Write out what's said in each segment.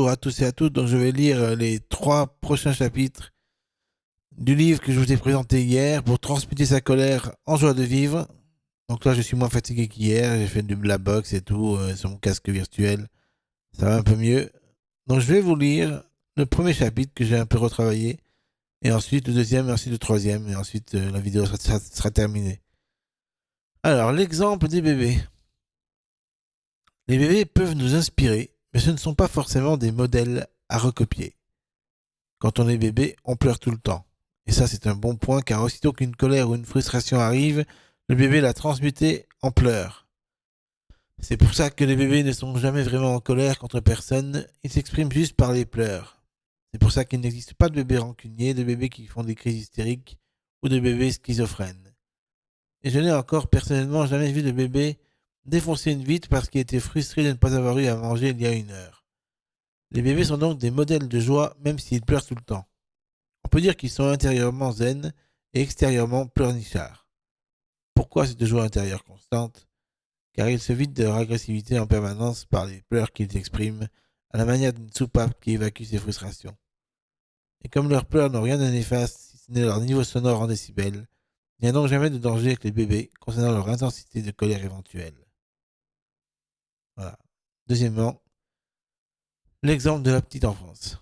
bonjour à tous et à toutes. Donc, je vais lire les 3 prochains chapitres du livre que je vous ai présenté hier pour transmuter sa colère en joie de vivre. Donc là, je suis moins fatigué qu'hier. J'ai fait de la boxe et tout sur mon casque virtuel. Ça va un peu mieux. Donc, je vais vous lire le premier chapitre que j'ai un peu retravaillé. Et ensuite le deuxième, et ensuite le troisième. Et ensuite, la vidéo sera terminée. Alors, l'exemple des bébés. Les bébés peuvent nous inspirer, mais ce ne sont pas forcément des modèles à recopier. Quand on est bébé, on pleure tout le temps. Et ça, c'est un bon point, car aussitôt qu'une colère ou une frustration arrive, le bébé l'a transmutée en pleurs. C'est pour ça que les bébés ne sont jamais vraiment en colère contre personne, ils s'expriment juste par les pleurs. C'est pour ça qu'il n'existe pas de bébés rancuniers, de bébés qui font des crises hystériques ou de bébés schizophrènes. Et je n'ai encore personnellement jamais vu de bébé défoncer une vitre parce qu'il était frustré de ne pas avoir eu à manger il y a 1 heure. Les bébés sont donc des modèles de joie même s'ils pleurent tout le temps. On peut dire qu'ils sont intérieurement zen et extérieurement pleurnichards. Pourquoi cette joie intérieure constante? Car ils se vident de leur agressivité en permanence par les pleurs qu'ils expriment, à la manière d'une soupape qui évacue ses frustrations. Et comme leurs pleurs n'ont rien de néfaste si ce n'est leur niveau sonore en décibels, il n'y a donc jamais de danger avec les bébés concernant leur intensité de colère éventuelle. Voilà. Deuxièmement, l'exemple de la petite enfance.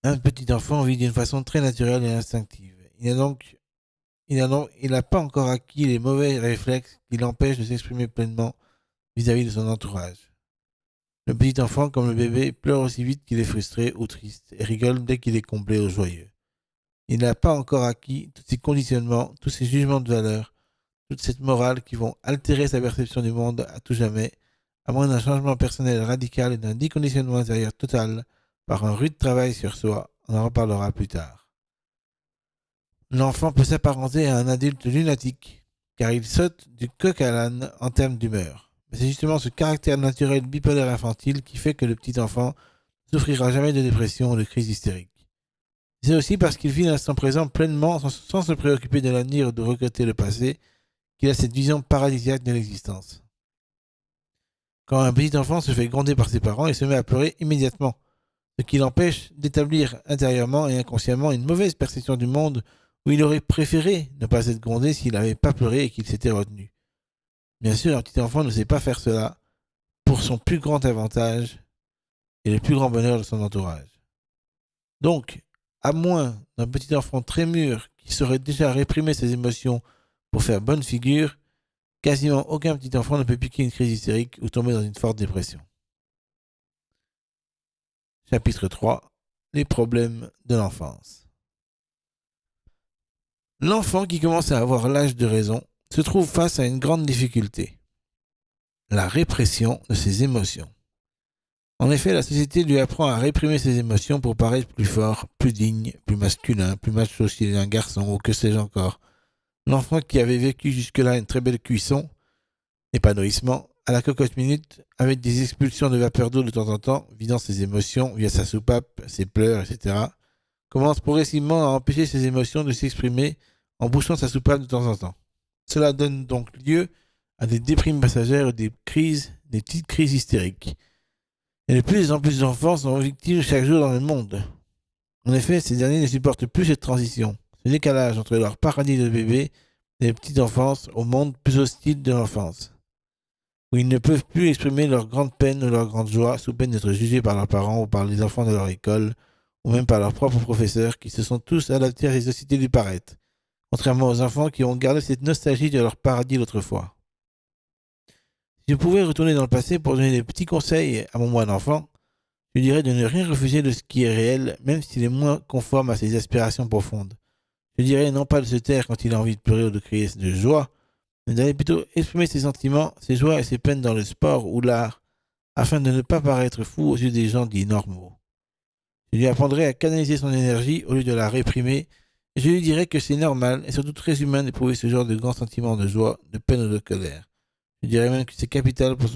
Un petit enfant vit d'une façon très naturelle et instinctive. Il n'a pas encore acquis les mauvais réflexes qui l'empêchent de s'exprimer pleinement vis-à-vis de son entourage. Le petit enfant, comme le bébé, pleure aussi vite qu'il est frustré ou triste et rigole dès qu'il est comblé ou joyeux. Il n'a pas encore acquis tous ces conditionnements, tous ces jugements de valeur, toute cette morale qui vont altérer sa perception du monde à tout jamais, à moins d'un changement personnel radical et d'un déconditionnement intérieur total par un rude travail sur soi. On en reparlera plus tard. L'enfant peut s'apparenter à un adulte lunatique, car il saute du coq à l'âne en termes d'humeur. Mais c'est justement ce caractère naturel bipolaire infantile qui fait que le petit enfant ne souffrira jamais de dépression ou de crise hystérique. C'est aussi parce qu'il vit l'instant présent pleinement sans se préoccuper de l'avenir ou de regretter le passé qu'il a cette vision paradisiaque de l'existence. Quand un petit enfant se fait gronder par ses parents, il se met à pleurer immédiatement, ce qui l'empêche d'établir intérieurement et inconsciemment une mauvaise perception du monde où il aurait préféré ne pas être grondé s'il n'avait pas pleuré et qu'il s'était retenu. Bien sûr, un petit enfant ne sait pas faire cela pour son plus grand avantage et le plus grand bonheur de son entourage. Donc, à moins d'un petit enfant très mûr qui saurait déjà réprimer ses émotions pour faire bonne figure, quasiment aucun petit enfant ne peut piquer une crise hystérique ou tomber dans une forte dépression. Chapitre 3. Les problèmes de l'enfance. L'enfant qui commence à avoir l'âge de raison se trouve face à une grande difficulté, la répression de ses émotions. En effet, la société lui apprend à réprimer ses émotions pour paraître plus fort, plus digne, plus masculin, plus macho s'il est un garçon ou que sais-je encore. L'enfant qui avait vécu jusque-là une très belle cuisson, épanouissement, à la cocotte minute, avec des expulsions de vapeur d'eau de temps en temps, vidant ses émotions via sa soupape, ses pleurs, etc., commence progressivement à empêcher ses émotions de s'exprimer en bouchant sa soupape de temps en temps. Cela donne donc lieu à des déprimes passagères et des petites crises hystériques. Et de plus en plus d'enfants sont victimes chaque jour dans le monde. En effet, ces derniers ne supportent plus cette transition, ce décalage entre leur paradis de bébé et de petite enfance au monde plus hostile de l'enfance, où ils ne peuvent plus exprimer leur grande peine ou leur grande joie sous peine d'être jugés par leurs parents ou par les enfants de leur école, ou même par leurs propres professeurs qui se sont tous adaptés à ces sociétés du paraître, contrairement aux enfants qui ont gardé cette nostalgie de leur paradis d'autrefois. Si je pouvais retourner dans le passé pour donner des petits conseils à mon moi d'enfant, je dirais de ne rien refuser de ce qui est réel, même s'il est moins conforme à ses aspirations profondes. Je dirais non pas de se taire quand il a envie de pleurer ou de crier de joie, mais d'aller plutôt exprimer ses sentiments, ses joies et ses peines dans le sport ou l'art, afin de ne pas paraître fou aux yeux des gens dits normaux. Je lui apprendrais à canaliser son énergie au lieu de la réprimer, et je lui dirais que c'est normal et surtout très humain d'éprouver ce genre de grands sentiments de joie, de peine ou de colère. Je dirais même que c'est capital pour que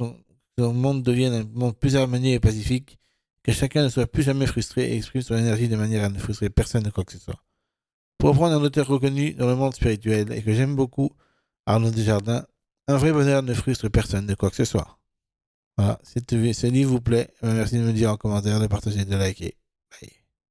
son monde devienne un monde plus harmonieux et pacifique, que chacun ne soit plus jamais frustré et exprime son énergie de manière à ne frustrer personne de quoi que ce soit. Pour reprendre un auteur reconnu dans le monde spirituel et que j'aime beaucoup, Arnaud Desjardins, un vrai bonheur ne frustre personne de quoi que ce soit. Voilà, si ce livre vous plaît, merci de me dire en commentaire, de partager, de liker. Bye.